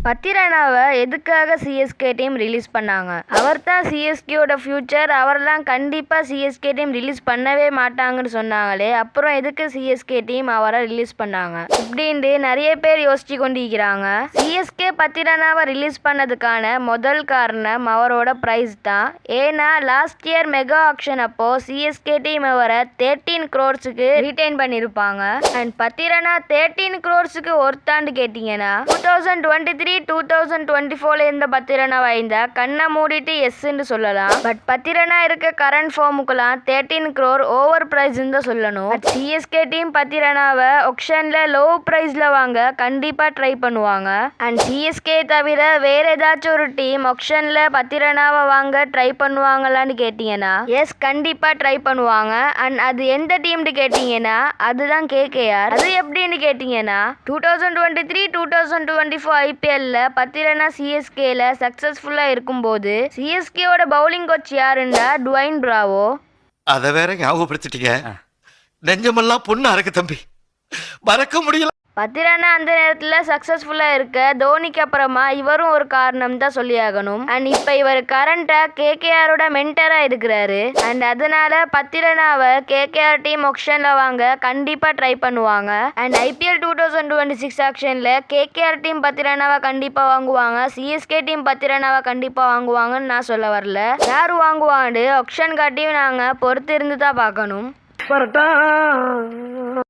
பத்திரனாவை எதுக்காக CSK team release பண்ணாங்க? அவர் தான் சிஎஸ்கேயோட ஃபியூச்சர், அவரெல்லாம் கண்டிப்பாக சிஎஸ்கே டீம் ரிலீஸ் பண்ணவே மாட்டாங்கன்னு சொன்னாங்களே, அப்புறம் எதுக்கு சிஎஸ்கே டீம் அவரை ரிலீஸ் பண்ணாங்க இப்படின்ட்டு நிறைய பேர் யோசிச்சு கொண்டிருக்கிறாங்க. சிஎஸ்கே பத்திரனாவை ரிலீஸ் பண்ணதுக்கான முதல் காரணம் அவரோட ப்ரைஸ் தான். ஏன்னா லாஸ்ட் இயர் மெகா ஆக்ஷன் அப்போ சிஎஸ்கே டீம் அவரை 13 crores ரீடைன் பண்ணியிருப்பாங்க. அண்ட் பத்திரனா 13 crores ஒருத்தாண்டு கேட்டீங்கன்னா 2023-2024 இருந்த பத்திரனா வாய்ந்த கண்ணை மூடிட்டு எஸ்ன்னு சொல்லலாம். பட் பத்திரனா இருக்க கரண்ட் ஃபார்முக்குலாம் 13 crore ஓவர் பிரைஸ் தான் சொல்லணும். சிஎஸ்கே டீம் பத்திரனாவை ஆக்ஷன்ல லோ பிரைஸ்ல வாங்க கண்டிப்பா ட்ரை பண்ணுவாங்க. அண்ட் சிஎஸ்கே தவிர வேற ஏதாச்சும் ஒரு டீம் ஆக்ஷன்ல பத்திரனாவை வாங்க ட்ரை பண்ணுவாங்களான்னு கேட்டீங்கன்னா எஸ், கண்டிப்பா ட்ரை பண்ணுவாங்க. அண்ட் அது எந்த டீம்னு கேட்டீங்கன்னா அதுதான் கேகேஆர். அது எப்படின்னு கேட்டீங்கன்னா 2023-2024 ஐபிஎல்ல பத்திரனா சிஎஸ்கேல சக்சஸ்ஃபுல்லா இருக்கும்போது சிஎஸ்கேவோட பவுலிங் கோச் யாருன்னா டுவைன் பிராவோ. அத வேற ஞாபகப்படுத்திட்டீங்க. நெஞ்சமெல்லாம் பொண்ணு அறக்கு தம்பி, மறக்க முடியல. பத்திரனா அந்த நேரத்தில் சக்ஸஸ்ஃபுல்லாக இருக்க தோனிக்கு அப்புறமா இவரும் ஒரு காரணம் தான் சொல்லியாகணும். அண்ட் இப்போ இவர் கரண்டாக கேகேஆரோட மென்டராக இருக்கிறாரு. அண்ட் அதனால பத்திரனாவை கேகேஆர் டீம் ஆக்ஷனில் வாங்க கண்டிப்பாக ட்ரை பண்ணுவாங்க. அண்ட் ஐபிஎல் 2026 ஆக்ஷனில் கேகேஆர் டீம் பத்திரனாவை கண்டிப்பாக வாங்குவாங்க, சிஎஸ்கே டீம் பத்திரனாவை கண்டிப்பாக வாங்குவாங்கன்னு நான் சொல்ல வரல. யார் வாங்குவான்னு ஆக்ஷன் காட்டியும் நாங்கள் பொறுத்து இருந்து தான் பார்க்கணும்.